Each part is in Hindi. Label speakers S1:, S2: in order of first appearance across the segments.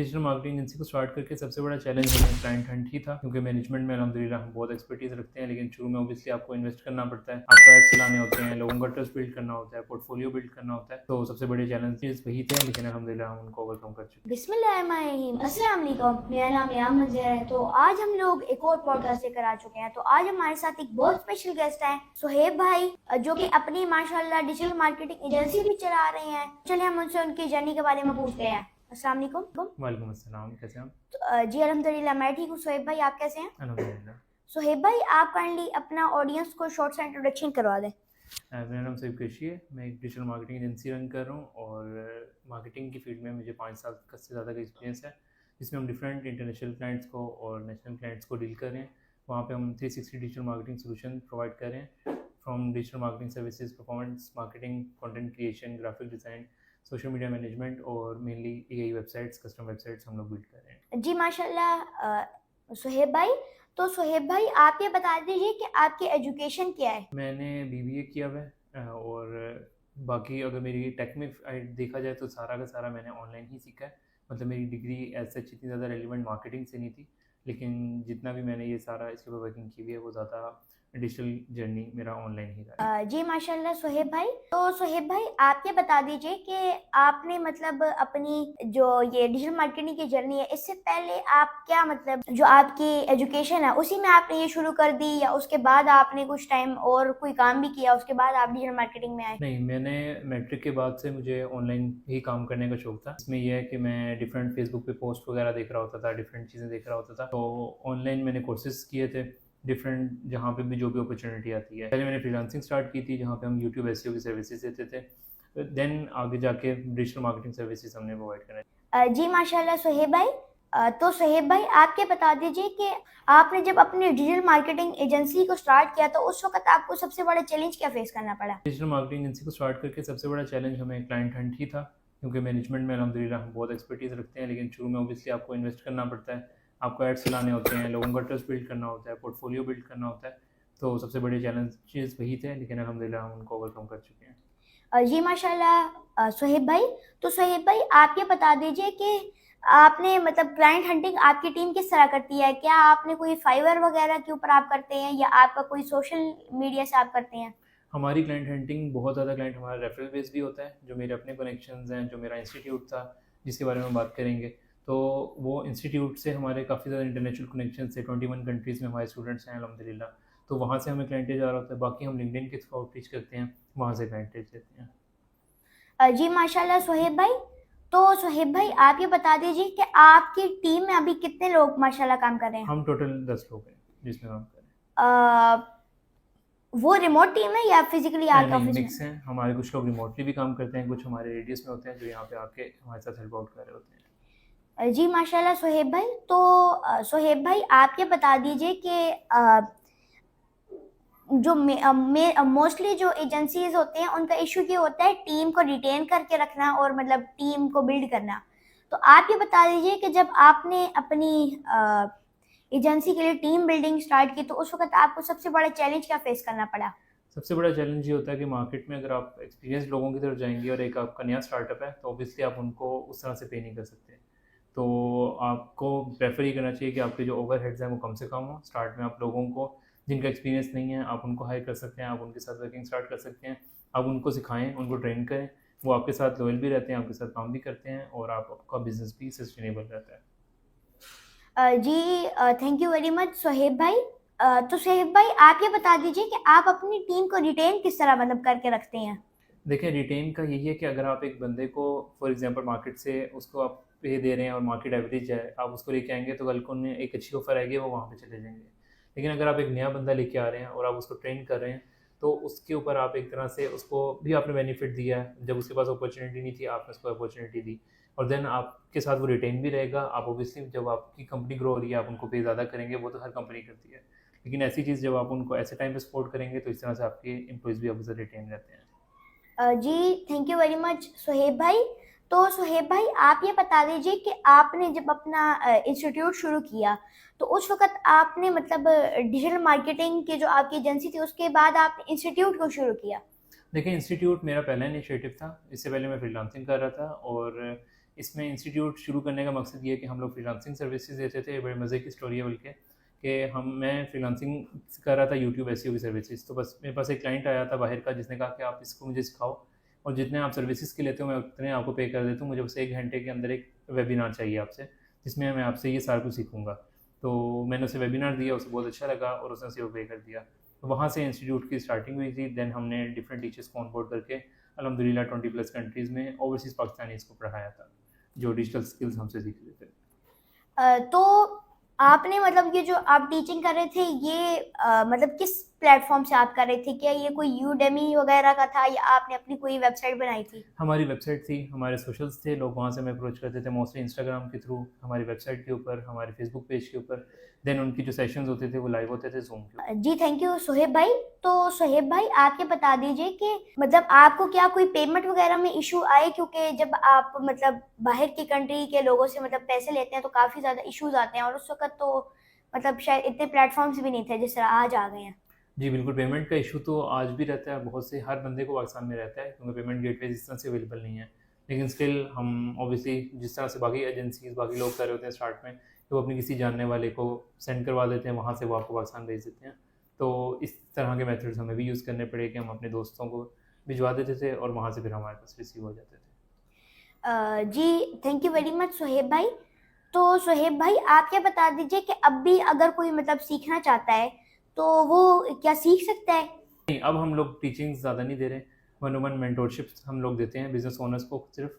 S1: डिजिटल मार्केटिंग एजेंसी को स्टार्ट करके सबसे बड़ा चैलेंज हमें क्लाइंट हंट ही था, क्योंकि मैनेजमेंट में अल्हम्दुलिल्लाह हम बहुत एक्सपर्टीज रखते हैं, लेकिन शुरू में ऑब्वियसली आपको इन्वेस्ट करना पड़ता है, आपको एड्स चलाने होते हैं, लोगों का ट्रस्ट बिल्ड करना होता है, पोर्टफोलियो बिल्ड करना होता है। तो सबसे बड़े चैलेंजेस वही थे, लेकिन अल्हम्दुलिल्लाह हम उनको ओवरकम कर चुके हैं।
S2: बिस्मिल्लाहिर्रहमानिर्रहीम। अस्सलाम वालेकुम, मेरा नाम याम मंजर है। तो आज हम लोग एक और पॉडकास्ट लेकर आ चुके हैं। तो आज हमारे साथ एक बहुत स्पेशल गेस्ट हैं, सुहेब भाई, जो कि अपनी माशाल्लाह डिजिटल मार्केटिंग एजेंसी भी चला रहे हैं। चलिए हम उनसे उनकी जर्नी के बारे में पूछते हैं। अस्सलाम वालेकुम।
S1: वालेकुम अस्सलाम, कैसे हैं आप?
S2: जी अल्हम्दुलिल्लाह मैं ठीक हूँ। सुहेब भाई आप कैसे हैं?
S1: अल्हम्दुलिल्लाह।
S2: सुहेब भाई आप काइंडली अपना ऑडियंस को शॉर्ट सा इंट्रोडक्शन करवा दें।
S1: मेरा नाम सईद कृषि है, मैं एक डिजिटल मार्केटिंग एजेंसी रन कर रहा हूँ और मार्केटिंग की फील्ड में मुझे 5 साल का से ज़्यादा का एक्सपीरियंस है, जिसमें हम डिफरेंट इंटरनेशनल क्लाइंट्स को और नेशनल क्लाइंट्स को डील कर रहे हैं। वहाँ पे हम 360 डिजिटल मार्केटिंग सोल्यूशन प्रोवाइड कर रहे हैं, from digital marketing services, performance marketing, content creation, graphic design, social media management और mainly AI websites, custom websites हम लोग बिल्ड कर रहे हैं।
S2: जी माशाल्लाह। सुहेब भाई, तो सुहेब भाई आप ये बता दीजिए कि आपकी एजुकेशन क्या है?
S1: मैंने बीबीए किया हुआ है, और बाकी अगर मेरी टेक में देखा जाए तो सारा का सारा मैंने ऑनलाइन ही सीखा है। मतलब मेरी डिग्री एज सच इतनी ज़्यादा रेलिवेंट मार्केटिंग से नहीं थी, लेकिन जितना भी मैंने ये सारा इसके ऊपर वर्किंग की हुई है वो ज़्यादा डिजिटल जर्नी मेरा ऑनलाइन ही रहा है।
S2: जी माशाल्लाह सुहेब भाई। तो सुहेब भाई आप ये बता दीजिए कि आपने मतलब अपनी जो ये डिजिटल मार्केटिंग की जर्नी है, इससे पहले आप क्या मतलब जो आपकी एजुकेशन है उसी में आपने ये शुरू कर दी, या उसके बाद आपने कुछ टाइम और कोई काम भी किया उसके बाद आप डिजिटल मार्केटिंग में आए?
S1: नहीं, मैंने मैट्रिक के बाद से मुझे ऑनलाइन ही काम करने का शौक था। इसमें यह है कि मैं डिफरेंट फेसबुक पे पोस्ट वगैरह देख रहा होता था, डिफरेंट चीज़ें देख रहा होता था, तो ऑनलाइन मैंने कोर्सेज किए थे डिफरेंट, जहाँ पे भी जो भी अपॉर्चुनिटी आती है। पहले मैंने फ्रीलांसिंग स्टार्ट की थी, जहाँ पे हम यूट्यूब एसईओ की सर्विसेज देते थे, देन आगे जाके डिजिटल मार्केटिंग सर्विसेज हमने प्रोवाइड करा।
S2: जी माशाल्लाह सुहेब भाई। तो सुहेब भाई आप ये बता दीजिए कि आपने जब अपनी डिजिटल मार्केटिंग एजेंसी को स्टार्ट किया तो उस वक्त आपको सबसे बड़ा चैलेंज क्या फेस करना पड़ा?
S1: डिजिटल मार्केटिंग एजेंसी को स्टार्ट करके सबसे बड़ा चैलेंज हमें क्लाइंट हंट ही था, क्योंकि मैनेजमेंट में अल्हम्दुलिल्लाह हम बहुत एक्सपर्टीज़ रखते हैं, लेकिन शुरू में ऑब्वियसली आपको इन्वेस्ट करना पड़ता है, आपको एड्स चलाने होते हैं, लोगों का ट्रस्ट बिल्ड करना होता है, पोर्टफोलियो बिल्ड करना होता है। तो सबसे बड़े चैलेंजेस वही थे, लेकिन अल्हम्दुलिल्लाह हम उनको ओवरकम कर चुके हैं।
S2: जी माशाल्लाह। सुहेब भाई, तो सुहेब भाई आप ये बता दीजिए कि आपने मतलब क्लाइंट हंटिंग आपकी टीम किस तरह करती है? क्या आपने कोई फाइवर वगैरह के ऊपर आप करते हैं, या आपका कोई सोशल मीडिया से आप करते हैं?
S1: हमारी क्लाइंट हंटिंग बहुत ज़्यादा क्लाइंट हमारा रेफरल बेस भी होता है, जो मेरे अपने कनेक्शंस हैं, जो मेरा इंस्टीट्यूट था जिसके बारे में हम बात करेंगे, तो वो इंस्टीट्यूट से हमारे काफ़ी ज़्यादा इंटरनेशनल कनेक्शन से 21 कंट्रीज़ में हमारे स्टूडेंट्स हैं अल्हम्दुलिल्लाह। तो वहाँ से हमें क्लाइंटेज आ रहा होता है, बाकी हम लिंक्डइन के थ्रू आउटरीच करते हैं, वहाँ से क्लाइंटेज लेते हैं।
S2: जी माशाल्लाह सुहेब भाई। तो सुहेब भाई आप ये बता दीजिए कि आपकी टीम में अभी कितने लोग माशाल्लाह काम कर रहे हैं?
S1: हम टोटल 10 लोग हैं जिसमें काम कर रहे
S2: वो रिमोट टीम है या फिजिकली
S1: हैं।
S2: आपके
S1: नहीं,
S2: ऑफिस में?
S1: मिक्स हैं, हमारे कुछ लोग रिमोटली भी काम करते हैं, कुछ हमारे रेडियस में होते हैं जो यहाँ पे आके हमारे साथ हेल्प आउट कर रहे होते हैं।
S2: जी माशाल्लाह सुहेब भाई। तो सुहेब भाई आप ये बता दीजिए कि जो मोस्टली जो एजेंसीज होते हैं उनका इशू ये होता है टीम को रिटेन करके रखना और मतलब टीम को बिल्ड करना। तो आप ये बता दीजिए कि जब आपने अपनी एजेंसी के लिए टीम बिल्डिंग स्टार्ट की तो उस वक्त आपको सबसे बड़ा चैलेंज क्या फेस करना पड़ा?
S1: सबसे बड़ा चैलेंज ये होता है कि मार्केट में अगर आप एक्सपीरियंस लोगों की तरफ जाएंगे और एक आपका नया स्टार्टअप है, तो ऑब्वियसली आप उनको उस तरह से पे नहीं कर सकते। तो आपको प्रेफर ये करना चाहिए कि आपके जो ओवरहेड्स हैं वो कम से कम हो। स्टार्ट में आप लोगों को जिनका एक्सपीरियंस नहीं है आप उनको हायर कर सकते हैं, आप उनके साथ वर्किंग स्टार्ट कर सकते हैं, आप उनको सिखाएं, उनको ट्रेन करें, वो आपके साथ लॉयल भी रहते हैं, आपके साथ काम भी करते हैं, और आपका बिजनेस भी सस्टेनेबल रहता है।
S2: जी thank you very much Suhaib भाई। तो सुहेब भाई आप ये बता दीजिए कि आप अपनी टीम को रिटेन किस तरह मतलब करके रखते हैं?
S1: देखिए, रिटेन का यही है कि अगर आप एक बंदे को फॉर एग्जांपल मार्केट से उसको आप पे दे रहे हैं और मार्केट एवरेज है, आप उसको लेके आएंगे तो कल को उन्हें एक अच्छी ऑफर आएगी, वो वहाँ पे चले जाएंगे। लेकिन अगर आप एक नया बंदा लेके आ रहे हैं और आप उसको ट्रेन कर रहे हैं, तो उसके ऊपर आप एक तरह से उसको भी आपने बेनिफिट दिया है। जब उसके पास अपॉर्चुनिटी नहीं थी आपने उसको अपॉर्चुनिटी दी, और देन आपके साथ वो रिटेन भी रहेगा। आप ऑब्वियसली जब आपकी कंपनी ग्रो हो रही है आप उनको पे ज़्यादा करेंगे, वो तो हर कंपनी करती है, लेकिन ऐसी चीज़ जब आप उनको ऐसे टाइम पे सपोर्ट करेंगे तो इस तरह से आपके एम्प्लॉयज़ भी आपके साथ रिटेन रहते हैं।
S2: जी thank you very much Suhaib भाई। तो सुहेब भाई आप ये बता दीजिए कि आपने जब अपना इंस्टीट्यूट शुरू किया तो उस वक्त आपने मतलब डिजिटल मार्केटिंग की जो आपकी एजेंसी थी उसके बाद आपने इंस्टीट्यूट को शुरू किया?
S1: देखिए, इंस्टीट्यूट मेरा पहला इनिशिएटिव था, इससे पहले मैं फ्रीलांसिंग कर रहा था, और इसमें इंस्टीट्यूट शुरू करने का मकसद ये है कि हम लोग फ्रीलांसिंग सर्विसेज देते थे। बड़े मज़े की स्टोरी है बल्कि कि मैं फ्रीलांसिंग कर रहा था यूट्यूब एसईओ की सर्विसेज। तो बस मेरे पास एक क्लाइंट आया था बाहर का, जिसने कहा कि आप इसको मुझे सिखाओ और जितने आप सर्विसेज के लेते हो मैं उतने आपको पे कर देता हूँ, मुझे बस 1 घंटे के अंदर एक वेबिनार चाहिए आपसे, जिसमें मैं आपसे ये सारा कुछ सीखूँगा। तो मैंने उसे वेबिनार दिया, उसे बहुत अच्छा लगा और उसने उसे वो पे कर दिया। तो वहाँ से इंस्टीट्यूट की स्टार्टिंग हुई थी। देन हमने डिफरेंट टीचर्स को ऑन बोर्ड करके अल्हम्दुलिल्लाह 20+ कंट्रीज़ में ओवरसीज़ पाकिस्तानीज़ को पढ़ाया था, जो डिजिटल स्किल्स हमसे सीख रहे थे।
S2: तो आपने मतलब ये जो आप टीचिंग कर रहे थे ये मतलब किस प्लेटफॉर्म से आप कर रहे थे? क्या ये कोई यूडेमी वगैरह का था या आपने अपनी कोई वेबसाइट बनाई थी?
S1: हमारी वेबसाइट थी, हमारे सोशल्स थे, लोग वहाँ से हमें अप्रोच करते थे मोस्टली इंस्टाग्राम के थ्रू, हमारी वेबसाइट के ऊपर, हमारे फेसबुक पेज के ऊपर। देन उनकी जो सेशंस होते थे वो लाइव होते थे ज़ूम के ऊपर।
S2: जी थैंक यू सोहेब भाई। तो सोहेब भाई आप ये बता दीजिए कि मतलब आपको क्या कोई पेमेंट वगैरह में इशू आए, क्योंकि जब आप मतलब बाहर की कंट्री के लोगों से मतलब पैसे लेते हैं तो काफ़ी ज़्यादा इश्यूज आते हैं, और उस वक्त तो मतलब शायद इतने प्लेटफॉर्म्स भी नहीं थे जिस तरह आज आ गए हैं।
S1: जी बिल्कुल, पेमेंट का इशू तो आज भी रहता है, बहुत से हर बंदे को पाकिस्तान में रहता है, क्योंकि पेमेंट गेटवेज इस तरह से अवेलेबल नहीं है। लेकिन स्टिल हम ऑब्वियसली जिस तरह से बाकी एजेंसीज़, बाकी लोग कर रहे होते हैं स्टार्ट में, कि वो अपनी किसी जानने वाले को सेंड करवा देते हैं, वहाँ से वो आपको पाकिस्तान भेज देते हैं। तो इस तरह के मेथड्स हमें भी यूज़ करने पड़े कि हम अपने दोस्तों को भिजवा देते थे और वहाँ से फिर हमारे पास रिसीव हो जाते थे।
S2: जी thank you very much Sohaib भाई। तो सोहेब भाई आप ये बता दीजिए कि अब भी अगर कोई मतलब सीखना चाहता है तो वो क्या सीख सकता है?
S1: नहीं, अब हम लोग टीचिंग ज़्यादा नहीं दे रहे, वन ऑन वन मेंटोरशिप हम लोग देते हैं बिज़नेस ओनर्स को सिर्फ।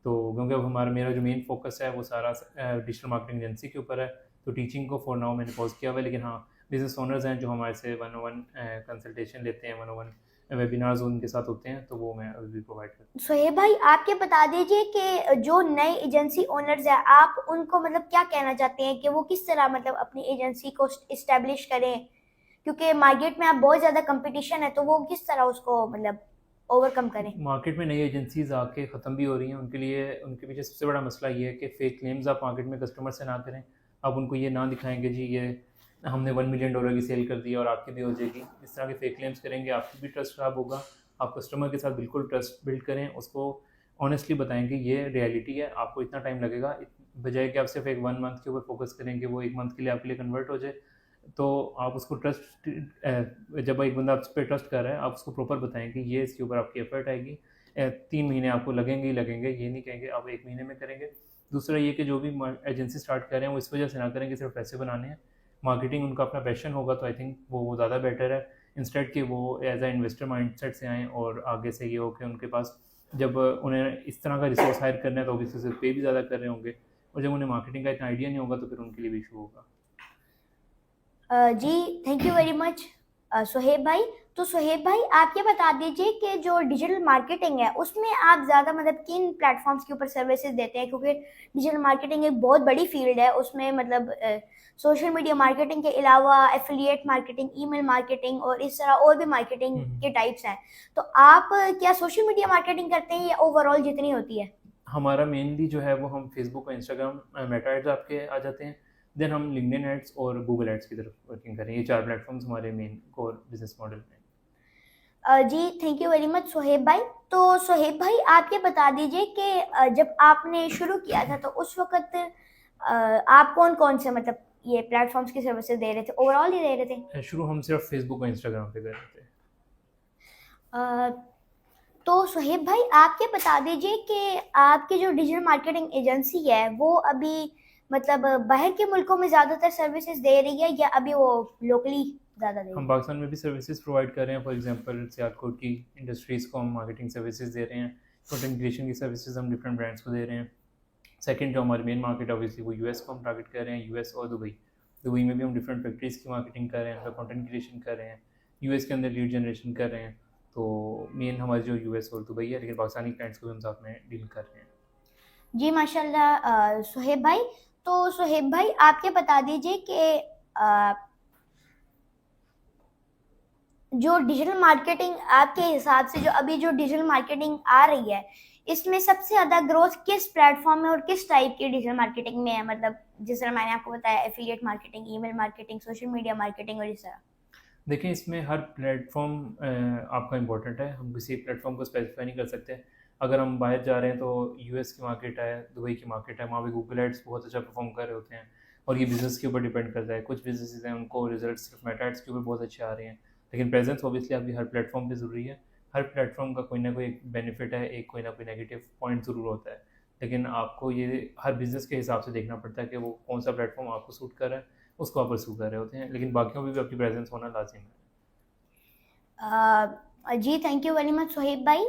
S1: तो क्योंकि अब मेरा जो मेन फोकस है वो सारा डिजिटल मार्केटिंग एजेंसी के ऊपर है, तो टीचिंग को फॉर नाउ मैंने पॉज किया हुआ है। लेकिन हाँ, बिज़नेस ओनर्स हैं जो हमारे से वन ऑन वन कंसल्टेशन लेते हैं, वन ऑन वन वेबिनार्स उनके साथ होते हैं, तो वो मैं अभी भी प्रोवाइड करता हूँ।
S2: सोहेब भाई आप ये बता दीजिए कि जो नए एजेंसी ओनर्स हैं आप उनको मतलब क्या कहना चाहते हैं कि वो किस तरह मतलब अपनी एजेंसी को इस्टेब्लिश करें, क्योंकि मार्केट में अब बहुत ज़्यादा कंपटीशन है, तो वो किस तरह उसको मतलब ओवरकम करें?
S1: मार्केट में नई एजेंसीज आके ख़त्म भी हो रही हैं, उनके लिए उनके पीछे सबसे बड़ा मसला ये है कि फ़ेक क्लेम्स आप मार्केट में कस्टमर से ना करें। आप उनको ये ना दिखाएंगे जी ये हमने $1 मिलियन की सेल कर दी है और आपकी भी हो जाएगी। इस तरह के फ़ेक क्लेम्स करेंगे, आपकी भी ट्रस्ट ख़राब होगा। आप कस्टमर के साथ बिल्कुल ट्रस्ट बिल्ड करें, उसको ऑनेस्टली बताएं कि ये रियलिटी है, आपको इतना टाइम लगेगा, बजाय कि आप सिर्फ एक 1 मंथ के ऊपर फोकस करेंगे, वो 1 मंथ के लिए आपके लिए कन्वर्ट हो जाए। तो आप उसको ट्रस्ट जब एक बंदा आप पे ट्रस्ट कर रहा है, आप उसको प्रॉपर बताएं कि ये इसके ऊपर आपकी एफर्ट आएगी, 3 महीने आपको लगेंगे ही लगेंगे, ये नहीं कहेंगे आप 1 महीने में करेंगे। दूसरा ये कि जो भी एजेंसी स्टार्ट कर रहे हैं वो इस वजह से ना करें कि सिर्फ पैसे बनाने हैं। मार्केटिंग उनका अपना पैशन होगा तो आई थिंक वो ज़्यादा बेटर है, इंस्टेड कि वो एज ए इन्वेस्टर माइंडसेट से आएँ और आगे से ये हो कि उनके पास जब उन्हें इस तरह का रिसोर्स हायर करना है तो ऑब्वियसली से पे भी ज़्यादा कर रहे होंगे, और जब उन्हें मार्केटिंग का इतना आइडिया नहीं होगा तो फिर उनके लिए भी इशू होगा।
S2: जी thank you very much Sohaib भाई। तो सोहेब भाई आप ये बता दीजिए कि जो डिजिटल मार्केटिंग है उसमें आप ज़्यादा मतलब किन प्लेटफॉर्म्स के ऊपर सर्विसेज देते हैं, क्योंकि डिजिटल मार्केटिंग एक बहुत बड़ी फील्ड है, उसमें मतलब सोशल मीडिया मार्केटिंग के अलावा एफिलिएट मार्केटिंग, ईमेल मार्केटिंग और इस तरह और भी मार्केटिंग के टाइप्स हैं। तो आप क्या सोशल मीडिया मार्केटिंग करते हैं या ओवरऑल जितनी होती है?
S1: हमारा मेनली जो है वो हम फेसबुक और इंस्टाग्राम मेटा एड्स आपके आ जाते हैं। देन हम लिंक्डइन एड्स और गूगल एड्स की तरफ वर्किंग करें। ये 4 प्लेटफॉर्म्स हमारे मेन कोर बिजनेस मॉडल में।
S2: जी thank you very much Sohaib भाई। तो सोहेब भाई आप ये बता दीजिए कि जब आपने शुरू किया था तो उस वक्त आप कौन कौन से मतलब ये प्लेटफॉर्म्स की सर्विसेज दे रहे थे, ओवरऑल ही दे रहे थे?
S1: शुरू हम सिर्फ फेसबुक और इंस्टाग्राम पे कर रहे थे।
S2: अ, तो सोहेब भाई आप ये बता दीजिए कि आपकी जो डिजिटल मार्केटिंग एजेंसी है वो अभी मतलब बाहर के मुल्कों में ज़्यादातर सर्विसेज दे रही है या अभी वो लोकली ज़्यादा दे रही
S1: हम
S2: है?
S1: पाकिस्तान में भी सर्विसेज प्रोवाइड कर रहे हैं। फॉर एग्जांपल सियालकोट की इंडस्ट्रीज़ को हम मार्केटिंग सर्विसेज दे रहे हैं, कंटेंट क्रिएशन की सर्विसेज हम डिफरेंट ब्रांड्स को दे रहे हैं। सेकंड जो हमारी मेन मार्केट ऑब्वियसली वो यूएस को हम टारगेट कर रहे हैं, यूएस और दुबई। दुबई में भी हम डिफरेंट फैक्ट्रीज़ की मार्केटिंग कर रहे हैं, कंटेंट क्रिएशन कर रहे हैं, यूएस के अंदर लीड जनरेशन कर रहे हैं। तो मेन हमारी जो यूएस और दुबई है, लेकिन पाकिस्तानी क्लाइंट्स को भी हम साथ में डील कर रहे हैं।
S2: जी माशाल्लाह सोहेब भाई। तो सोहेब भाई आप ये बता दीजिए कि जो डिजिटल मार्केटिंग आपके हिसाब से जो अभी जो डिजिटल मार्केटिंग आ रही है इसमें सबसे ज़्यादा ग्रोथ किस प्लेटफॉर्म में और किस टाइप की डिजिटल मार्केटिंग में है? मतलब जिस तरह मैंने आपको बताया affiliate marketing, email marketing, social media marketing और इस तरह।
S1: देखिए, इसमें हर प्लेटफॉर्म आपका इम्पोर्टेंट है, हम किसी एक प्लेटफॉर्म को स्पेसिफाई नहीं कर सकते। अगर हम बाहर जा रहे हैं तो यूएस की मार्केट है, दुबई की मार्केट है, वहाँ पे गूगल एड्स बहुत अच्छा परफॉर्म कर रहे होते हैं। और ये बिज़नेस के ऊपर डिपेंड करता है, कुछ बिजनेसेस हैं उनको रिजल्ट सिर्फ मेटा एड्स के ऊपर बहुत अच्छे आ रहे हैं, लेकिन प्रेजेंस ऑब्वियसली आपकी हर प्लेटफॉर्म पे ज़रूरी है। हर प्लेटफॉर्म का कोई ना कोई बेनिफिट है, एक कोई ना कोई नेगेटिव पॉइंट ज़रूर होता है, लेकिन आपको ये हर बिज़नेस के हिसाब से देखना पड़ता है कि वो कौन सा प्लेटफॉर्म आपको सूट कर रहा है, उसको आप परस्यू कर रहे होते हैं, लेकिन बाकियों में भी आपकी प्रेजेंस होना लाजिम है।
S2: जी thank you very much Sohaib भाई।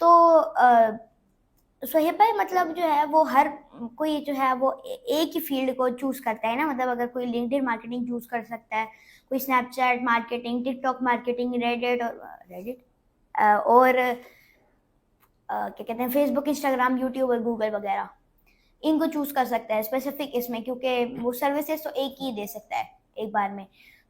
S2: तो सोहेब भाई मतलब जो है वो हर कोई जो है वो एक ही फील्ड को चूज करता है ना, मतलब अगर कोई लिंक्डइन मार्केटिंग चूज कर सकता है, कोई Snapchat marketing, TikTok marketing, Reddit और क्या कहते हैं फेसबुक, इंस्टाग्राम, यूट्यूब और गूगल वगैरह, इनको चूज कर सकता है स्पेसिफिक इसमें, क्योंकि वो सर्विसेज तो एक ही दे सकता है एक बार में।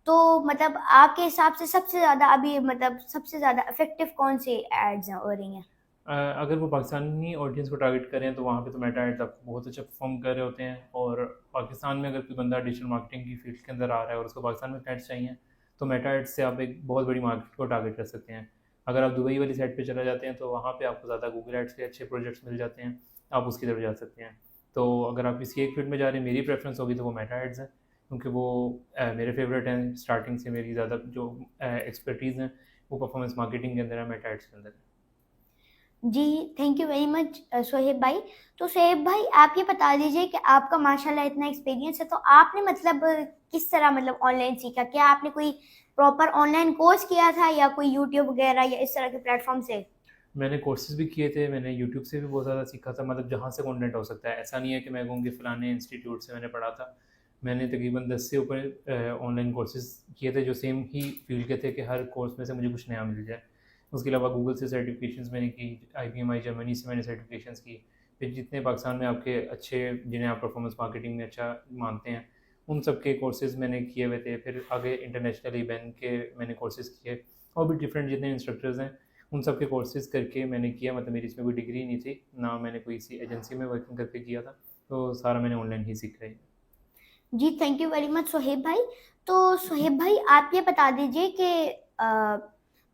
S2: तो मतलब आपके हिसाब से सबसे ज़्यादा अभी मतलब सबसे ज़्यादा इफेक्टिव कौन सी एड्स हो रही हैं?
S1: अगर वो पाकिस्तानी ऑडियंस को टारगेट करें तो वहाँ पे तो मेटा एड्स आपको बहुत अच्छा परफॉर्म कर रहे होते हैं, और पाकिस्तान में अगर कोई बंदा डिजिटल मार्केटिंग की फील्ड के अंदर आ रहा है और उसको पाकिस्तान में क्लाइंट्स चाहिए, तो मेटा एड्स से आप एक बहुत बड़ी मार्केट को टारगेट कर सकते हैं। अगर आप दुबई वाली साइड पे चले जाते हैं तो वहाँ पे आपको ज़्यादा गूगल एड्स के अच्छे प्रोजेक्ट्स मिल जाते हैं, आप उसकी तरफ जा सकते हैं। तो अगर आप किसी एक फील्ड में जा रहे हैं, मेरी प्रेफरेंस होगी तो वो मेटा एड्स है, क्योंकि वो मेरे फेवरेट हैं। स्टार्टिंग से मेरी ज़्यादा जो एक्सपर्टीज़ हैं वो परफॉर्मेंस मार्केटिंग के अंदर है, मेटा एड्स के अंदर है।
S2: जी thank you very much Sohaib भाई। तो सोहेब भाई आप ये बता दीजिए कि आपका माशाल्लाह इतना एक्सपीरियंस है, तो आपने मतलब किस तरह मतलब ऑनलाइन सीखा? क्या आपने कोई प्रॉपर ऑनलाइन कोर्स किया था या कोई यूट्यूब वगैरह या इस तरह के प्लेटफॉर्म से?
S1: मैंने कोर्सेज़ भी किए थे, मैंने यूट्यूब से भी बहुत ज़्यादा सीखा था, मतलब जहाँ से कंटेंट हो सकता है। ऐसा नहीं है कि मैं कहूँ कि फ़लाने इंस्टीट्यूट से मैंने पढ़ा था। मैंने तकरीबन 10 से ऊपर ऑनलाइन कोर्सेज़ किए थे जो सेम ही फ़ील्ड के थे, कि हर कोर्स में से मुझे कुछ नया मिल जाए। उसके अलावा गूगल से सर्टिफ़िकेशंस मैंने की, IBMI जर्मनी से मैंने सर्टिफ़िकेशंस की। फिर जितने पाकिस्तान में आपके अच्छे, जिन्हें आप परफॉर्मेंस मार्केटिंग में अच्छा मानते हैं, उन सब के कोर्सेज़ मैंने किए हुए थे। फिर आगे इंटरनेशनली बैन के मैंने कोर्सेज़ किए, और भी डिफरेंट जितने इंस्ट्रक्टर्स हैं उन सब के कोर्सेज़ करके मैंने किया। मतलब मेरी इसमें कोई डिग्री नहीं थी, ना मैंने कोई इसी एजेंसी में वर्किंग करके किया था, तो सारा मैंने ऑनलाइन ही सीखा है।
S2: जी thank you very much Sohaib भाई। तो सोहेब भाई आप ये बता दीजिए कि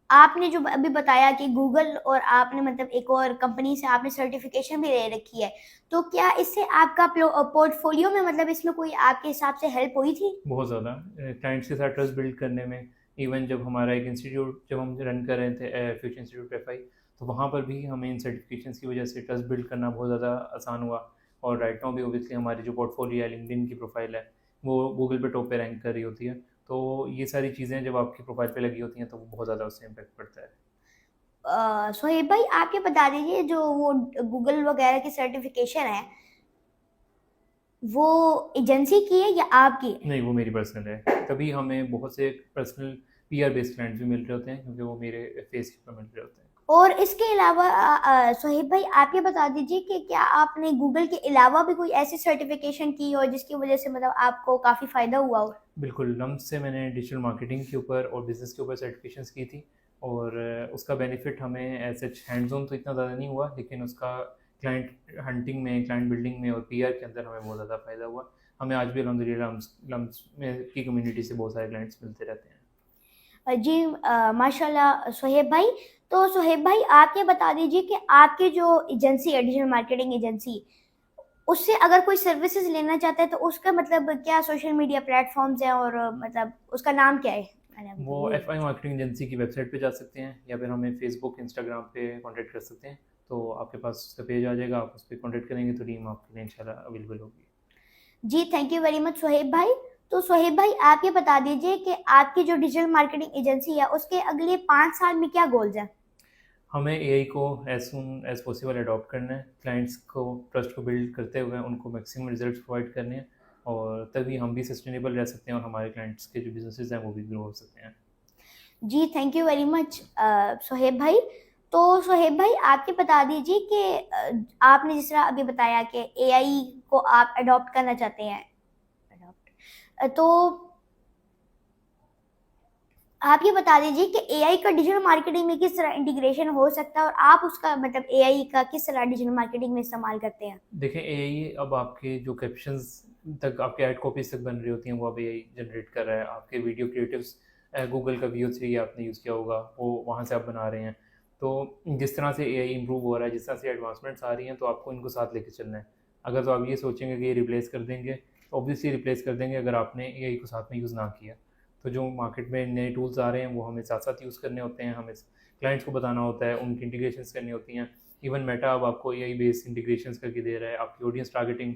S2: आपने जो अभी बताया कि गूगल और आपने मतलब एक और कंपनी से आपने सर्टिफिकेशन भी ले रखी है, तो क्या इससे आपका पोर्टफोलियो में मतलब इसमें कोई आपके हिसाब से हेल्प हुई थी?
S1: बहुत ज़्यादा क्लाइंट्स के साथ ट्रस्ट बिल्ड करने में। इवन जब हमारा एक इंस्टीट्यूट जब हम रन कर रहे थे, फ्यूचर इंस्टीट्यूट FI, तो वहाँ पर भी हमें इन सर्टिफिकेशंस की वजह से ट्रस्ट बिल्ड करना बहुत ज़्यादा आसान हुआ। और राइट नाउ भी ओबियसली हमारी जो पोर्टफोलियो है, लिंक्डइन की प्रोफाइल है, वो गूगल पे टॉप पे रैंक कर रही होती है। तो ये सारी चीज़ें जब आपकी प्रोफाइल पे लगी होती हैं तो वो बहुत ज़्यादा उससे इम्पेक्ट पड़ता है।
S2: सोहेब भाई आप ये बता दीजिए जो वो गूगल वगैरह की सर्टिफिकेशन है, वो एजेंसी की है या आपकी है?
S1: नहीं, वो मेरी पर्सनल है। तभी हमें बहुत से पर्सनल PR बेस्ड क्लाइंट्स भी मिल रहे होते हैं, क्योंकि वो मेरे फेस के ऊपर मिल रहे होते हैं।
S2: और इसके अलावा सोहेब भाई आप ये बता दीजिए कि क्या आपने गूगल के अलावा भी कोई ऐसी सर्टिफिकेशन की हो जिसकी वजह से मतलब आपको काफ़ी फ़ायदा हुआ हो?
S1: बिल्कुल, लम्स से मैंने डिजिटल मार्केटिंग के ऊपर और बिज़नेस के ऊपर सर्टिफिकेशंस की थी, और उसका बेनिफिट हमें एज सच हैंड्स ऑन तो इतना ज़्यादा नहीं हुआ, लेकिन उसका क्लाइंट हंटिंग में, क्लाइंट बिल्डिंग में और PR के अंदर हमें बहुत ज़्यादा फ़ायदा हुआ। हमें आज भी अल्हम्दुलिल्लाह लम्स लम्स में की कम्युनिटी से बहुत सारे क्लाइंट्स मिलते रहते हैं।
S2: जी माशाल्लाह सोहेब भाई। तो सोहेब भाई आप ये बता दीजिए कि आपकी जो एजेंसी है, डिजिटल मार्केटिंग एजेंसी, उससे अगर कोई सर्विसेज लेना चाहता है तो उसका मतलब क्या सोशल मीडिया प्लेटफॉर्म्स हैं और मतलब उसका नाम क्या है? मैंने अभी
S1: वो
S2: तो भूल
S1: FI मार्केटिंग एजेंसी की वेबसाइट पे जा सकते हैं, या फिर हमें फेसबुक, इंस्टाग्राम पे कॉन्टैक्ट कर सकते हैं। तो आपके पास उसका पेज आ जाएगा, आप उस पर कॉन्टैक्ट करेंगे तो टीम आपके लिए इंशाल्लाह अवेलेबल होगी।
S2: जी thank you very much Sohaib भाई। तो सोहेब भाई आप ये बता दीजिए कि आपकी जो डिजिटल मार्केटिंग एजेंसी है उसके अगले 5 साल में क्या गोल्स हैं?
S1: हमें AI को as soon as possible adopt करना है, क्लाइंट्स को ट्रस्ट को बिल्ड करते हुए उनको मैक्सिमम रिजल्ट्स प्रोवाइड करने हैं, और तभी हम भी सस्टेनेबल रह सकते हैं और हमारे क्लाइंट्स के जो बिजनेसेस हैं वो भी ग्रो हो सकते हैं।
S2: जी thank you very much Sohaib भाई। तो सोहेब भाई आप ये बता दीजिए कि आपने जिस तरह अभी बताया कि AI को आप अडॉप्ट करना चाहते हैं, तो आप ये बता दीजिए कि AI का डिजिटल मार्केटिंग में किस तरह इंटीग्रेशन हो सकता है और आप उसका मतलब AI का किस तरह डिजिटल मार्केटिंग में इस्तेमाल करते हैं?
S1: देखें, AI अब आपके जो कैप्शंस तक, आपके ऐड कॉपीज तक बन रही होती हैं, वो अब AI जनरेट कर रहा है। आपके वीडियो क्रिएटिव्स, गूगल का VO3 आपने यूज़ किया होगा, वो वहाँ से आप बना रहे हैं। तो जिस तरह से एआई इम्प्रूव हो रहा है, जिस तरह से एडवांसमेंट्स आ रही हैं, तो आपको इनको साथ लेके चलना है। अगर तो आप ये सोचेंगे कि ये रिप्लेस कर देंगे, तो ऑब्वियसली रिप्लेस कर देंगे अगर आपने एआई को साथ में यूज़ ना किया। तो जो मार्केट में नए टूल्स आ रहे हैं वो हमें साथ साथ यूज़ करने होते हैं, हमें क्लाइंट्स को बताना होता है, उनकी इंटीग्रेशंस करनी होती हैं। इवन मेटा अब आपको एआई बेस्ड इंटीग्रेशंस करके दे रहा है, आपकी ऑडियंस टारगेटिंग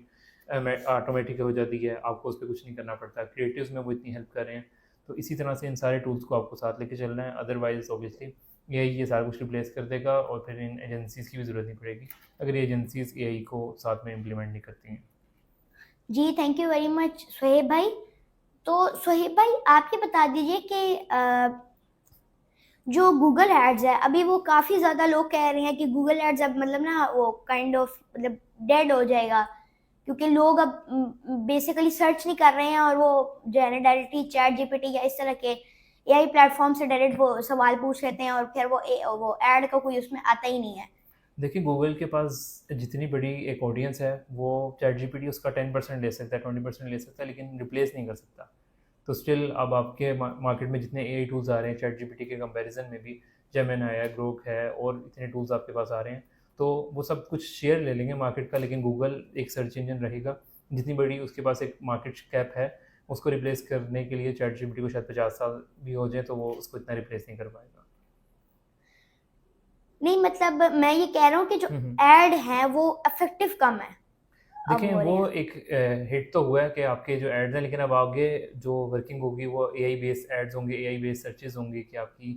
S1: ऑटोमेटिक हो जाती है, आपको उस पर कुछ नहीं करना पड़ता। क्रिएटिव्स में वो इतनी हेल्प कर रहे हैं। तो इसी तरह से इन सारे टूल्स को आपको साथ लेके चलना है, अदरवाइज ऑब्वियसली एआई ये सारा कुछ रिप्लेस कर देगा और फिर इन एजेंसीज़ की भी ज़रूरत नहीं पड़ेगी अगर ये एजेंसीज़ एआई को साथ में इम्प्लीमेंट नहीं करती हैं।
S2: जी thank you very much Sohaib भाई। तो सोहेब भाई आप ये बता दीजिए कि जो गूगल एड्स है अभी वो काफ़ी ज़्यादा लोग कह रहे हैं कि गूगल एड्स अब मतलब ना वो काइंड ऑफ मतलब डेड हो जाएगा, क्योंकि लोग अब बेसिकली सर्च नहीं कर रहे हैं और वो जो है ना डायरेक्टली चैट जीपीटी या इस तरह के एआई प्लेटफॉर्म से डायरेक्ट वो सवाल पूछ लेते हैं और फिर वो ऐड का कोई उसमें आता ही नहीं है।
S1: देखिए, गूगल के पास जितनी बड़ी एक ऑडियंस है, वो चैट जीपीटी उसका 10% ले सकता है, 20% ले सकता है, लेकिन रिप्लेस नहीं कर सकता। तो स्टिल अब आपके मार्केट में जितने एआई टूल्स आ रहे हैं चैट जीपीटी के कंपैरिजन में भी, जेमिनी है, ग्रोक है और इतने टूल्स आपके पास आ रहे हैं, तो वो सब कुछ शेयर ले लेंगे मार्केट का, लेकिन गूगल एक सर्च इंजन रहेगा। जितनी बड़ी उसके पास एक मार्केट कैप है, उसको रिप्लेस करने के लिए चैट जीपीटी को शायद 50 साल भी हो जाए तो वो उसको इतना रिप्लेस नहीं कर पाएगा।
S2: नहीं मतलब मैं ये कह रहा हूँ कि जो एड है वो इफेक्टिव कम है अब
S1: देखिए,
S2: हो रहे
S1: वो
S2: हैं।
S1: एक हिट तो हुआ है कि आपके जो एड्स हैं, लेकिन अब आगे जो वर्किंग होगी वो एआई बेस्ड एड्स होंगे, एआई बेस्ड सर्चेज होंगी कि आपकी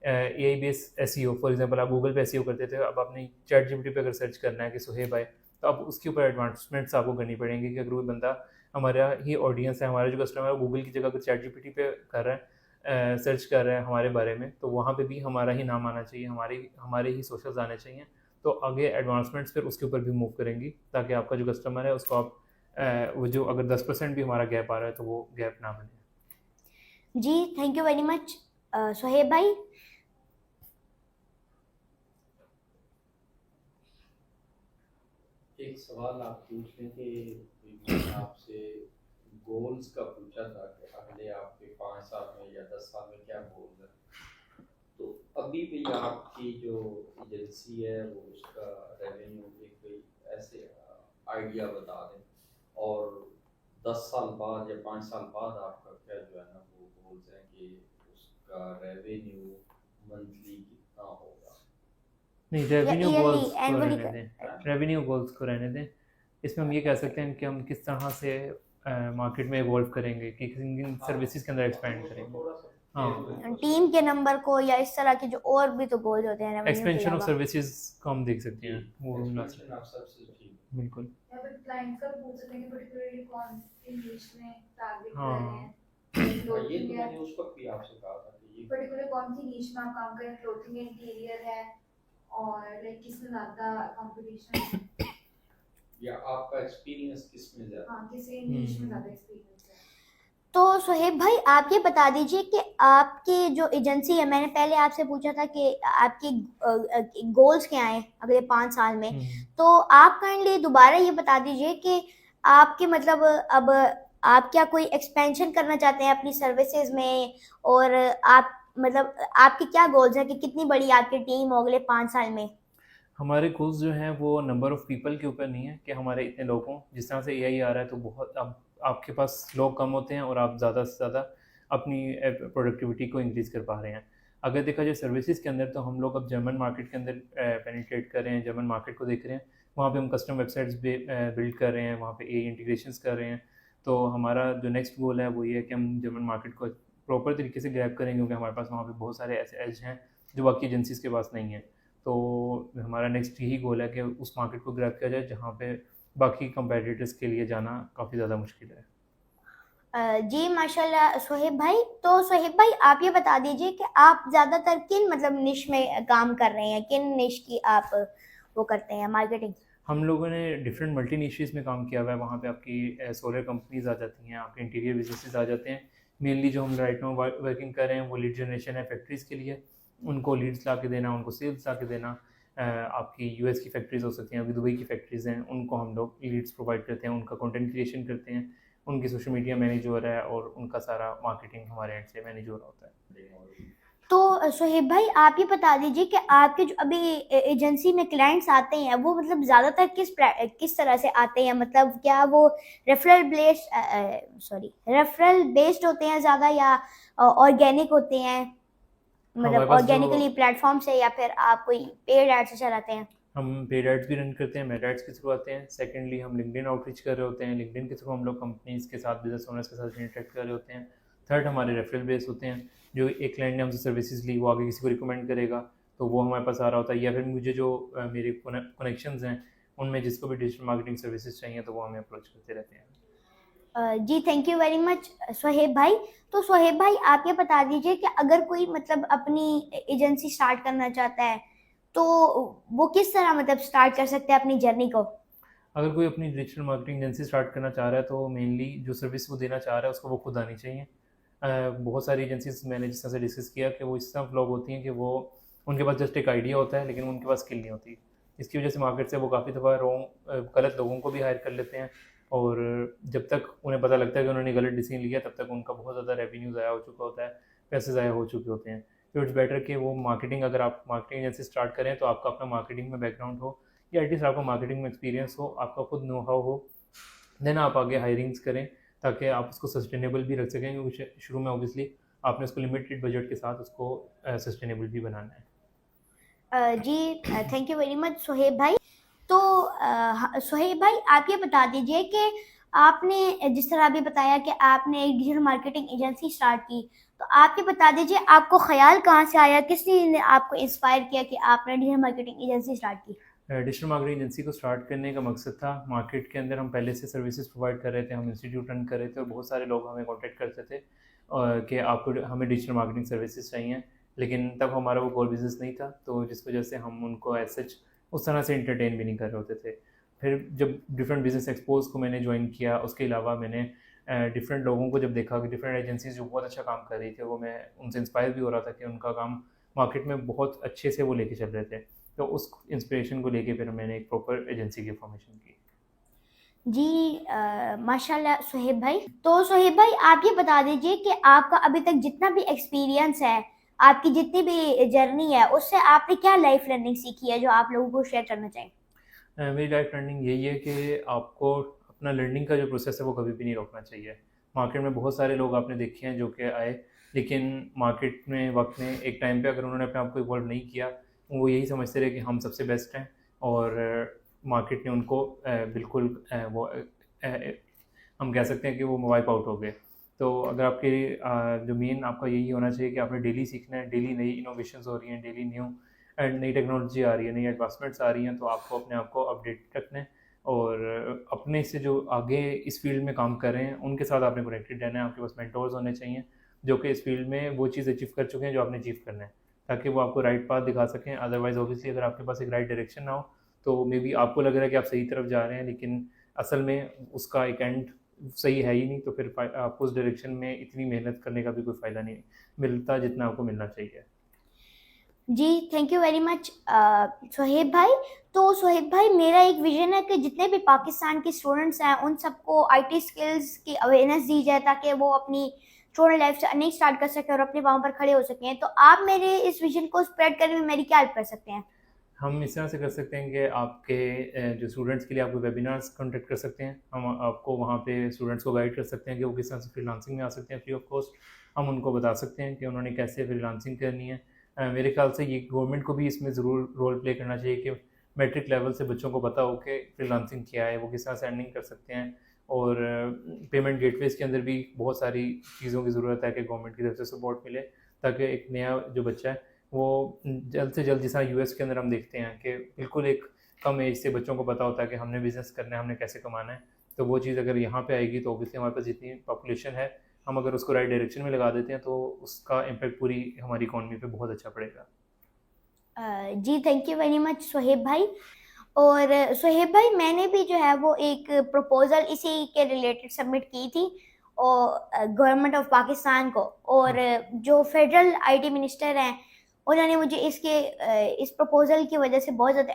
S1: AI based SEO. For example आप गूगल पे एसईओ करते थे, अब आपने चैट जीपीटी पे अगर सर्च करना है कि सोहेब है, तो अब उसके ऊपर एडवांसमेंट्स आपको करनी पड़ेंगी कि अगर कोई बंदा हमारा ही ऑडियंस है, हमारा जो कस्टमर है, गूगल की जगह अगर चैट जीपीटी पे कर रहा है, सर्च कर रहा है हमारे बारे में, तो वहाँ पे भी हमारा ही नाम आना चाहिए, हमारे ही सोशल्स आने चाहिए। तो आगे एडवांसमेंट्स फिर उसके ऊपर भी मूव करेंगी, ताकि आपका जो कस्टमर है उसको आप वो जो अगर 10% भी हमारा गैप आ रहा है तो वो गैप ना बने।
S2: जी thank you very much Sohaib भाई।
S3: एक सवाल आप पूछ रहे थे, मैंने आपसे गोल्स का पूछा था कि अगले आपके 5 साल में या 10 साल में क्या गोल्स है। तो अभी भी आपकी जो एजेंसी है वो उसका रेवेन्यू एक कोई ऐसे आइडिया बता दें, और 10 साल बाद या 5 साल बाद आपका क्या जो है ना वो गोल्स है कि उसका रेवेन्यू मंथली कितना होगा।
S1: नहीं,
S2: या
S1: रेवेन्यू
S2: ईयरली
S1: गोल्स को
S2: एनुअली
S1: रहने दें, रेवेन्यू गोल्स को रहने दें। इसमें हम ये कह सकते हैं कि हम किस तरह से मार्केट में इवॉल्व करेंगे, कि किन किन सर्विसेज के अंदर एक्सपेंड करेंगे। हाँ,
S2: टीम के नंबर को या इस तरह के जो और भी तो गोल होते हैं रेवेन्यू के
S1: एक्सपेंशन ऑफ
S2: अलावा।
S1: सर्विसेज को हम देख सकते हैं, वो हम ला सकते
S3: एक्सपेंशन ऑफ सर्विसेज, ठीक है।
S1: हैं, बिल्कुल।
S4: या फिर क्लाइंट का पूछ सकते हैं कि पर्टिकुलरली कौन सी नीश में टारगेट कर
S1: हाँ।
S4: रहे हैं।
S3: ये तो
S4: क्लोथिंग है,
S3: मैंने उस वक्त भी आपसे कहा था कि ये
S4: पर्टिकुलर कौन सी नीश में आप काम करें, क्लोथिंग है, इंटीरियर है, और लाइक किसमें ज़्यादा कंपटीशन है,
S3: या आपका एक्सपीरियंस किस में ज़्यादा।
S4: हाँ किसी नीश में ज़्यादा एक्सपीरियंस है।
S2: तो सोहेब भाई आप ये बता दीजिए कि आपकी जो एजेंसी है, मैंने पहले आपसे पूछा था कि आपकी गोल्स क्या हैं अगले 5 साल में, तो आप काइंडली दोबारा ये बता दीजिए कि आपके मतलब अब आप क्या कोई एक्सपेंशन करना चाहते हैं अपनी सर्विसेज में, और आप मतलब आपके क्या गोल्स हैं कि कितनी बड़ी आपकी टीम हो अगले 5 साल में।
S1: हमारे गोल्स जो हैं वो नंबर ऑफ़ पीपल के ऊपर नहीं है कि हमारे इतने लोग हों। जिस तरह से एआई आ रहा है तो बहुत अब आपके पास लोग कम होते हैं और आप ज़्यादा से ज़्यादा अपनी प्रोडक्टिविटी को इंक्रीज़ कर पा रहे हैं। अगर देखा जाए सर्विसेज के अंदर, तो हम लोग अब जर्मन मार्केट के अंदर पेनिट्रेट कर रहे हैं, जर्मन मार्केट को देख रहे हैं। वहाँ पे हम कस्टम वेबसाइट्स बिल्ड कर रहे हैं, वहाँ पे एआई इंटीग्रेशंस कर रहे हैं। तो हमारा जो नेक्स्ट गोल है वो ये है कि हम जर्मन मार्केट को प्रॉपर तरीके से ग्रैब करेंगे, क्योंकि हमारे पास वहाँ पे बहुत सारे ऐसे एज हैं जो बाकी एजेंसीज़ के पास नहीं है। तो हमारा नेक्स्ट यही गोल है कि उस मार्केट को ग्रैब किया जाए जहाँ पे बाकी कंपेटिटर्स के लिए जाना काफ़ी ज़्यादा मुश्किल है।
S2: जी माशाल्लाह सोहेब भाई। तो सोहेब भाई आप ये बता दीजिए कि आप ज़्यादातर किन मतलब निश में काम कर रहे हैं, किन निश की आप वो करते हैं मार्केटिंग।
S1: हम लोगों ने डिफरेंट मल्टी निशेस में काम किया हुआ है। वहाँ पे आपकी सोलर कंपनीज आ जाती हैं, आपके इंटीरियर बिजनेसेस आ जाते हैं। मेनली जो हम राइट नाउ वर्किंग कर रहे हैं वो लीड जनरेशन है फैक्ट्रीज़ के लिए, उनको लीड्स ला के देना, उनको सेल्स ला के देना। आपकी यूएस की फैक्ट्रीज़ हो सकती हैं, अभी दुबई की फैक्ट्रीज़ हैं, उनको हम लोग लीड्स प्रोवाइड करते हैं, उनका कंटेंट क्रिएशन करते हैं, उनकी सोशल मीडिया मैनेज हो रहा है और उनका सारा मार्केटिंग हमारे एंड से मैनेज हो रहा होता है।
S2: तो सोहेब भाई आप ये बता दीजिए कि आपके जो अभी एजेंसी में क्लाइंट्स आते हैं वो मतलब ज़्यादातर किस तरह से आते हैं, मतलब क्या वो रेफरल बेस्ड होते हैं ज़्यादा या ऑर्गेनिक होते हैं,
S1: हमारे
S2: मतलब
S1: पास जो
S2: ऑर्गेनिकली प्लेटफॉर्म से, या फिर आप कोई पेड एड से चलाते हैं?
S1: हम पेड एड्स भी रन करते हैं, मेड एड्स के थ्रू आते हैं। सेकेंडली हम लिंक्डइन आउटरीच कर रहे होते हैं, लिंक्डइन के थ्रू हम लोग कंपनीज के साथ, बिजनेस ओनर्स के साथ इंटरेक्ट कर रहे होते हैं। थर्ड हमारे रेफरल बेस होते हैं, जो एक क्लाइंट ने हमसे सर्विसेज ली वो आगे किसी को रिकमेंड करेगा तो वो हमारे पास आ रहा होता है, या फिर मुझे जो मेरे कनेक्शंस हैं उनमें जिसको भी डिजिटल मार्केटिंग सर्विसेज चाहिए तो वो हमें अप्रोच करते रहते हैं।
S2: जी thank you very much Sohaib भाई। तो सोहेब भाई आप ये बता दीजिए कि अगर कोई मतलब अपनी एजेंसी स्टार्ट करना चाहता है तो वो किस तरह मतलब स्टार्ट कर सकते हैं अपनी जर्नी को?
S1: अगर कोई अपनी डिजिटल मार्केटिंग एजेंसी स्टार्ट करना चाह रहा है तो मेनली जो सर्विस वो देना चाह रहा है उसको वो खुद आनी चाहिए। बहुत सारी एजेंसीज मैंने जिस तरह से डिस्कस किया कि वो इस तरह लोग होती हैं कि वो उनके पास जस्ट एक आइडिया होता है लेकिन उनके पास स्किल नहीं होती। इसकी वजह से मार्केट से वो काफ़ी दफ़ा गलत लोगों को भी हायर कर लेते हैं, और जब तक उन्हें पता लगता है कि उन्होंने गलत डिसीजन लिया तब तक उनका बहुत ज़्यादा रेवेन्यू ज़ाया हो चुका होता है, पैसे ज़ाया हो चुके होते हैं। तो इट्स बेटर कि वो मार्केटिंग, अगर आप मार्केटिंग एजेंसी स्टार्ट करें तो आपका अपना मार्केटिंग में बैकग्राउंड हो या एटलीस्ट आपको मार्केटिंग में एक्सपीरियंस हो, आपका खुद नो हाउ हो, देन आप आगे हायरिंग्स करें ताकि आप उसको सस्टेनेबल भी रख सकें, क्योंकि शुरू में ऑब्वियसली आपने उसको लिमिटेड बजट के साथ उसको सस्टेनेबल भी बनाना है।
S2: जी thank you very much Sohaib भाई। तो सोहेब भाई आप ये बता दीजिए कि आपने जिस तरह अभी बताया कि आपने एक डिजिटल मार्केटिंग एजेंसी स्टार्ट की, तो आप ये बता दीजिए आपको ख्याल कहाँ से आया, किस चीज़ ने आपको इंस्पायर किया कि आपने डिजिटल मार्केटिंग एजेंसी स्टार्ट की?
S1: डिजिटल मार्केटिंग एजेंसी को स्टार्ट करने का मकसद था, मार्केट के अंदर हम पहले से सर्विसेज प्रोवाइड कर रहे थे, हम इंस्टीट्यूट रन कर रहे थे और बहुत सारे लोग हमें कॉन्टेक्ट करते थे कि आपको हमें डिजिटल मार्केटिंग सर्विसेज चाहिए, लेकिन तब हमारा वो कोर बिज़नेस नहीं था, तो जिस वजह से हम उनको एज सच उस तरह से इंटरटेन भी नहीं कर रहे होते थे। फिर जब डिफरेंट बिजनेस एक्सपोज को मैंने ज्वाइन किया, उसके अलावा मैंने डिफरेंट लोगों को जब देखा कि डिफरेंट एजेंसीज जो बहुत अच्छा काम कर रही थी, वो मैं उनसे इंस्पायर भी हो रहा था कि उनका काम मार्केट में बहुत अच्छे से वो लेके चल रहे थे, तो उस इंस्पिरेशन को लेके फिर मैंने एक प्रॉपर एजेंसी की फॉर्मेशन की।
S2: जी माशाल्लाह सोहेब भाई। तो सोहेब भाई आप ये बता दीजिए कि आपका अभी तक जितना भी एक्सपीरियंस है, आपकी जितनी भी जर्नी है, उससे आपने क्या लाइफ लर्निंग सीखी है जो आप लोगों को शेयर करना चाहें?
S1: मेरी लाइफ लर्निंग यही है कि आपको अपना लर्निंग का जो प्रोसेस है वो कभी भी नहीं रोकना चाहिए। मार्केट में बहुत सारे लोग आपने देखे हैं जो कि आए, लेकिन मार्केट में वक्त में एक टाइम पे अगर उन्होंने अपने आप को इवॉल्व नहीं किया, वो यही समझते रहे कि हम सबसे बेस्ट हैं, और मार्केट ने उनको बिल्कुल हम कह सकते हैं कि वो वाइप आउट हो गए। तो अगर आपके जो मेन आपका यही होना चाहिए कि आपने डेली सीखना है, डेली नई इनोवेशंस हो रही हैं, डेली नई टेक्नोलॉजी आ रही है, नई एडवांसमेंट्स आ रही हैं, तो आपको अपने आप को अपडेट रखना है, और अपने से जो आगे इस फील्ड में काम कर रहे हैं उनके साथ आपने कनेक्टेड रहना है। आपके पास मेंटोर्स होने चाहिए जो कि इस फील्ड में वो चीज़ अचीव कर चुके हैं जो आपने अचीव करना है, ताकि वो आपको राइट पाथ दिखा सकें। अदरवाइज ऑब्वियसली अगर आपके पास एक राइट डायरेक्शन ना हो तो मे बी आपको लग रहा है कि आप सही तरफ जा रहे हैं, लेकिन असल में उसका एक एंड सही है ही नहीं, तो फिर आपको उस डायरेक्शन में इतनी मेहनत करने का भी कोई फ़ायदा नहीं मिलता जितना आपको मिलना चाहिए।
S2: जी thank you very much Sohaib भाई। तो सोहेब भाई मेरा एक विजन है कि जितने भी पाकिस्तान के स्टूडेंट्स हैं उन सबको आईटी स्किल्स की अवेयरनेस दी जाए ताकि वो अपनी स्टूडेंट लाइफ से अर्निंग स्टार्ट कर सकें और अपने पाँव पर खड़े हो सकें। तो आप मेरे इस विजन को स्प्रेड करने में मेरी क्या हेल्प कर सकते हैं?
S1: हम इस तरह से कर सकते हैं कि आपके जो स्टूडेंट्स के लिए आपको वेबिनार्स कंडक्ट कर सकते हैं। हम आपको वहाँ पे स्टूडेंट्स को गाइड कर सकते हैं कि वो किस तरह से फ्रीलांसिंग में आ सकते हैं फ्री ऑफ कॉस्ट। हम उनको बता सकते हैं कि उन्होंने कैसे फ्रीलांसिंग करनी है। मेरे ख्याल से ये गवर्नमेंट को भी इसमें ज़रूर रोल प्ले करना चाहिए कि मैट्रिक लेवल से बच्चों को पता हो कि फ्रीलांसिंग क्या है, वो किस तरह से अर्निंग कर सकते हैं, और पेमेंट गेटवेज़ के अंदर भी बहुत सारी चीज़ों की ज़रूरत है कि गवर्नमेंट की तरफ से सपोर्ट मिले, ताकि एक नया जो बच्चा है वो जल्द से जल्द, जैसा यूएस के अंदर हम देखते हैं कि बिल्कुल एक कम एज से बच्चों को पता होता है कि हमने बिज़नेस करना है, हमने कैसे कमाना है। तो वो चीज़ अगर यहाँ पे आएगी तो ऑब्वियसली हमारे पास जितनी पॉपुलेशन है, हम अगर उसको राइट डायरेक्शन में लगा देते हैं तो उसका इम्पैक्ट पूरी हमारी इकॉनमी पे बहुत अच्छा पड़ेगा।
S2: जी thank you very much Sohaib भाई। और सोहेब भाई मैंने भी जो है वो एक प्रपोज़ल इसी के रिलेटेड सबमिट की थी और गवर्नमेंट ऑफ पाकिस्तान को, और जो फेडरल आईटी मिनिस्टर हैं उन्होंने मुझे इस प्रपोज़ल की वजह से बहुत ज़्यादा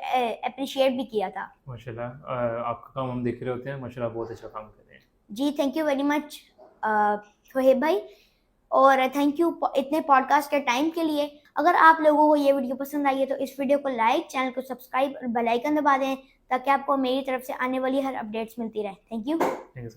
S2: अप्रिशिएट भी किया था।
S1: माशाल्लाह, आपका काम हम देख रहे होते हैं, माशाल्लाह बहुत अच्छा काम कर रहे हैं।
S2: जी thank you very much Sohaib भाई। और थैंक यू इतने पॉडकास्ट के टाइम के लिए। अगर आप लोगों को ये वीडियो पसंद आई है तो इस वीडियो को लाइक, चैनल को सब्सक्राइब और बेल आइकन दबा दें ताकि आपको मेरी तरफ से आने वाली हर अपडेट्स मिलती रहे। Thank you.
S1: Thank you.